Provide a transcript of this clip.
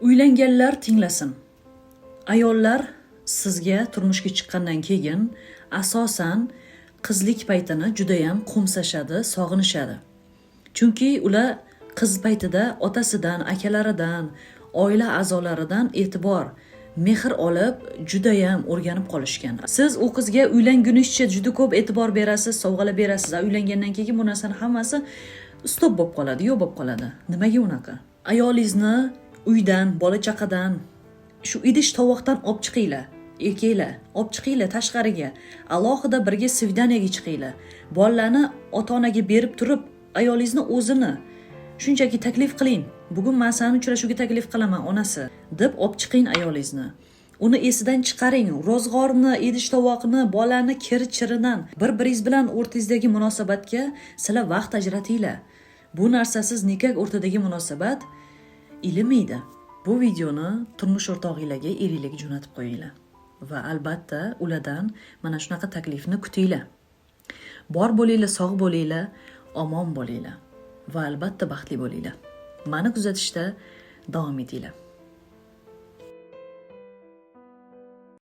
Uylanganlar tinglasin. Ayollar sizga turmushga chiqqandan keyin asosan qizlik paytini juda ham qo'msashadi, sog'inishadi. Chunki ular qiz paytida otasidan, akalaridan, oila a'zolaridan e'tibor, mehr olib juda ham o'rganib qolishgan. Siz u qizga uylangunizcha juda ko'p e'tibor berasiz, sovg'alar berasiz. Uylangandan keyin bu narsaning hammasi stop bo'lib qoladi, yo'q bo'lib qoladi. Nimaga unaqa? Ayolingizni uydan, bola chaqadan, shu idish tovoqdan olib chiqinglar. Erkaklar, olib chiqinglar tashqariga. Alohida birga svidaniyaga chiqinglar. Bolalarni ota-onaga berib turib, ayolingizni o'zini shunchaki taklif qiling. Bugun men seni uchrashuvga taklif qilaman onasi deb olib chiqing ayolingizni. Uni esidan chiqaring. Ro'zg'orni, idish tovoqni, bolalarni kir-chiridan, bir-biringiz bilan o'rtangizdagi munosabatga sizlar vaqt ajratinglar. Bu narsasiz nikoh o'rtadagi munosabat ilmaydi. Bu videoni turmush o'rtog'inglarga, eringlarga jo'natib qo'yinglar va albatta ulardan mana shunaqa taklifni kutinglar. Bor bo'linglar, sog' bo'linglar, omon bo'linglar va albatta baxtli bo'linglar. Meni kuzatishda davom etinglar.